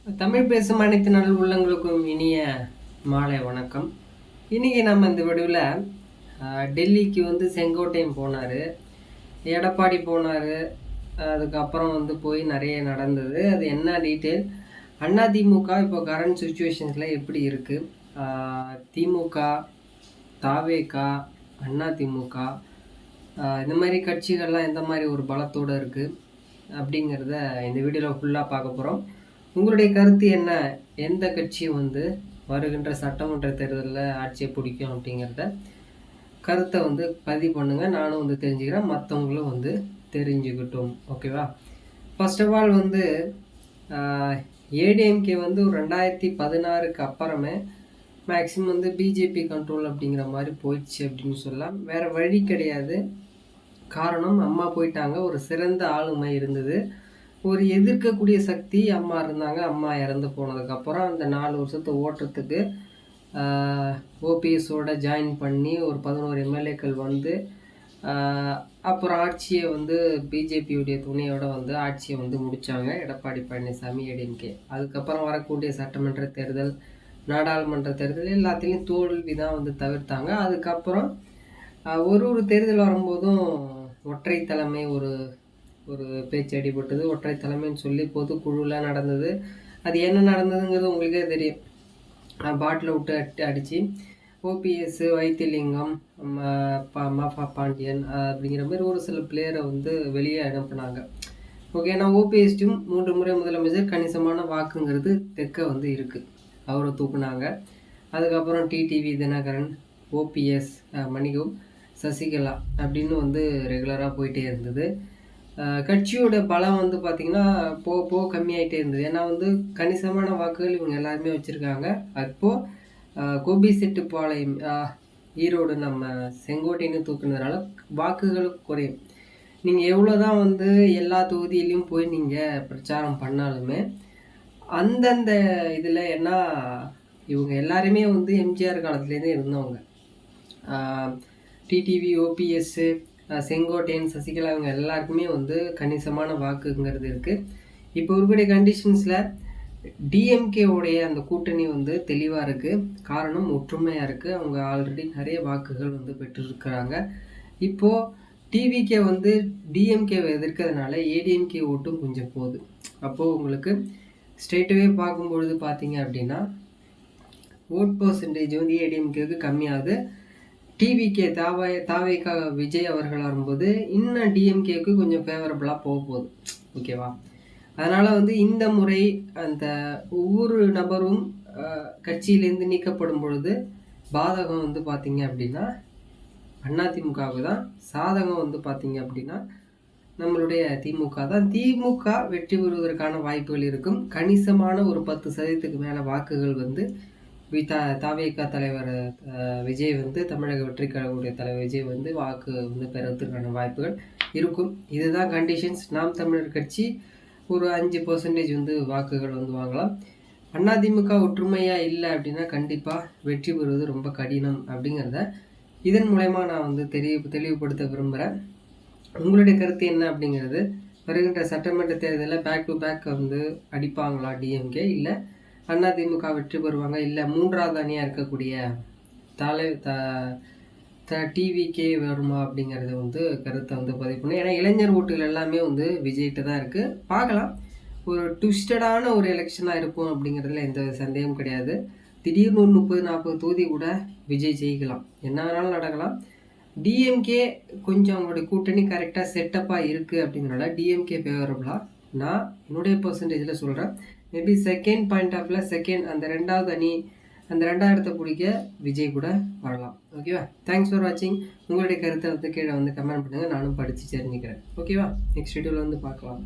தமிழ் பேசும் அனைத்து நல் உள்ளங்களுக்கும் இனிய மாலை வணக்கம். இன்றைக்கி நம்ம இந்த வீடியோவில் டெல்லிக்கு வந்து செங்கோட்டையன் போனார், எடப்பாடி போனார், அதுக்கப்புறம் வந்து போய் நிறைய நடந்தது. அது என்ன டீட்டெயில், அதிமுக இப்போ கரண்ட் சுச்சுவேஷன்ஸில் எப்படி இருக்குது, திமுக, தாவேகா, அதிமுக இந்த மாதிரி கட்சிகள்லாம் எந்த மாதிரி ஒரு பலத்தோடு இருக்குது அப்படிங்கிறத இந்த வீடியோவில் ஃபுல்லாக பார்க்க போகிறோம். உங்களுடைய கருத்து என்ன? எந்த கட்சி வந்து வருகின்ற சட்டமன்ற தேர்தலில் ஆட்சியை பிடிக்கும் அப்படிங்கிறத கருத்தை வந்து பதிவு பண்ணுங்கள். நானும் வந்து தெரிஞ்சுக்கிறேன், மற்றவங்களும் வந்து தெரிஞ்சுக்கிட்டோம். ஓகேவா? ஃபர்ஸ்ட் ஆஃப் ஆல் வந்து ஏடிஎம்கே வந்து ஒரு 2016க்கு அப்புறமே மேக்ஸிமம் வந்து பிஜேபி கண்ட்ரோல் அப்படிங்கிற மாதிரி போயிடுச்சு அப்படின்னு சொல்லலாம். வேறு வழி கிடையாது. காரணம், அம்மா போயிட்டாங்க, ஒரு சிறந்த ஆளுமை இருந்தது, ஒரு எதிர்க்கக்கூடிய சக்தி அம்மா இருந்தாங்க. அம்மா இறந்து போனதுக்கப்புறம் அந்த 4 வருஷத்தை ஓட்டுறதுக்கு ஓபிஎஸோட ஜாயின் பண்ணி ஒரு 11 எம்எல்ஏக்கள் வந்து அப்புறம் ஆட்சியை வந்து பிஜேபியுடைய துணையோடு வந்து ஆட்சியை வந்து முடித்தாங்க எடப்பாடி பழனிசாமி, ஏடிஎம்கே. அதுக்கப்புறம் வரக்கூடிய சட்டமன்ற தேர்தல், நாடாளுமன்ற தேர்தல் எல்லாத்துலேயும் தோல்வி தான் வந்து தவிர்த்தாங்க. அதுக்கப்புறம் ஒரு தேர்தல் வரும்போதும் ஒற்றை தலைமை ஒரு ஒரு பேச்சு அடிபட்டது. ஒற்றை தலைமைன்னு சொல்லி பொதுக்குழுலாம் நடந்தது. அது என்ன நடந்ததுங்கிறது உங்களுக்கே தெரியும். பாட்டில் விட்டு அடித்து ஓபிஎஸ், வைத்திலிங்கம், பாண்டியன் அப்படிங்கிற மாதிரி ஒரு சில பிளேயரை வந்து வெளியே அனுப்புனாங்க. ஓகே, ஏன்னா ஓபிஎஸ் டீம் 3 முறை முதலமைச்சர், கணிசமான வாக்குங்கிறது தெற்க வந்து இருக்குது, அவரை தூக்குனாங்க. அதுக்கப்புறம் டிடிவி தினகரன், ஓபிஎஸ், மணிகம், சசிகலா அப்படின்னு வந்து ரெகுலராக போயிட்டே இருந்தது. கட்சியோட பலம் வந்து பார்த்திங்கன்னா போக கம்மியாகிட்டே இருந்தது. ஏன்னா வந்து கணிசமான வாக்குகள் இவங்க எல்லாருமே வச்சுருக்காங்க. அப்போது கோபிசெட்டிப்பாளையம், ஈரோடு நம்ம செங்கோட்டைன்னு தூக்குனதுனால வாக்குகள் குறையும். நீங்கள் எவ்வளோ தான் வந்து எல்லா தொகுதியிலையும் போய் நீங்கள் பிரச்சாரம் பண்ணாலுமே அந்தந்த இதில் என்ன, இவங்க எல்லாருமே வந்து எம்ஜிஆர் காலத்துலேருந்தே இருந்தவங்க. டிடிவி, ஓபிஎஸ்ஸு, செங்கோட்டையன், சசிகலா இவங்க எல்லாருக்குமே வந்து கணிசமான வாக்குங்கிறது இருக்குது. இப்போ இருக்கக்கூடிய கண்டிஷன்ஸில் டிஎம்கேவுடைய அந்த கூட்டணி வந்து தெளிவாக இருக்குது. காரணம், ஒற்றுமையாக இருக்குது. அவங்க ஆல்ரெடி நிறைய வாக்குகள் வந்து பெற்றிருக்கிறாங்க. இப்போது டிவிகே வந்து டிஎம்கேவை எதிர்க்கிறதுனால ஏடிஎம்கே ஓட்டும் கொஞ்சம் போகுது. அப்போது உங்களுக்கு ஸ்ட்ரெயிட்டாகவே பார்க்கும்பொழுது பார்த்தீங்க அப்படின்னா ஓட் பர்சன்டேஜ் வந்து ஏடிஎம்கேவுக்கு கம்மியாகுது. டிவிகே தாவேகா விஜய் அவர்கள் வரும்போது இன்னும் டிஎம்கேவுக்கு கொஞ்சம் ஃபேவரபுளாக போகுது. ஓகேவா? அதனால் வந்து இந்த முறை அந்த ஒவ்வொரு நபரும் கட்சியிலேருந்து நீக்கப்படும் பொழுது பாதகம் வந்து பார்த்திங்க அப்படின்னா அதிமுகவுக்கு தான், சாதகம் வந்து பார்த்திங்க அப்படின்னா நம்மளுடைய திமுக தான். திமுக வெற்றி பெறுவதற்கான வாய்ப்புகள் இருக்கும். கணிசமான ஒரு 10% மேலே வாக்குகள் வந்து தாவேகா தலைவர் விஜய் வந்து, தமிழக வெற்றி கழகத்துடைய தலைவர் விஜய் வந்து வாக்கு வந்து பெறுவதற்கான வாய்ப்புகள் இருக்கும். இதுதான் கண்டிஷன்ஸ். நாம் தமிழர் கட்சி ஒரு 5% வந்து வாக்குகள் வந்து வாங்கலாம். அதிமுக ஒற்றுமையாக இல்லை அப்படின்னா கண்டிப்பாக வெற்றி பெறுவது ரொம்ப கடினம் அப்படிங்கிறத இதன் மூலயமா நான் வந்து தெளிவுபடுத்த விரும்புகிறேன். உங்களுடைய கருத்து என்ன அப்படிங்கிறது, வருகின்ற சட்டமன்ற தேர்தலில் பேக் டு பேக் வந்து அடிப்பாங்களா டிஎம்கே, இல்லை அதிமுக வெற்றி பெறுவாங்க, இல்லை மூன்றாவது அணியாக இருக்கக்கூடிய டிவிகே வருமா அப்படிங்கிறத வந்து கருத்தை வந்து பதிவு பண்ணி, ஏன்னா இளைஞர் ஓட்டுகள் எல்லாமே வந்து விஜய்கிட்ட தான் இருக்குது. பார்க்கலாம், ஒரு ட்விஸ்டடான ஒரு எலெக்ஷனாக இருக்கும் அப்படிங்கிறதுல எந்த சந்தேகம் கிடையாது. திடீர்னு ஒரு 30-40 தொகுதி கூட விஜய் ஜெயிக்கலாம், என்ன வேணாலும் நடக்கலாம். டிஎம்கே கொஞ்சம் அவங்களுடைய கூட்டணி கரெக்டாக செட்டப்பாக இருக்குது அப்படிங்கிறனால டிஎம்கே ஃபேவரபுளாக நான் என்னுடைய பர்சன்டேஜில் சொல்கிறேன். மேபி செகண்ட் பாயிண்ட் ஆஃப்ல அந்த 2வது அணி, அந்த 2வது பிடிக்க விஜய் கூட வரலாம். ஓகேவா? தேங்க்ஸ் ஃபார் வாட்சிங். உங்களுடைய கருத்தை வந்து கீழே வந்து கமெண்ட் பண்ணுங்கள், நானும் படித்து தெரிஞ்சுக்கிறேன். ஓகேவா? நெக்ஸ்ட் வீடியோவில் வந்து பார்க்கலாம்.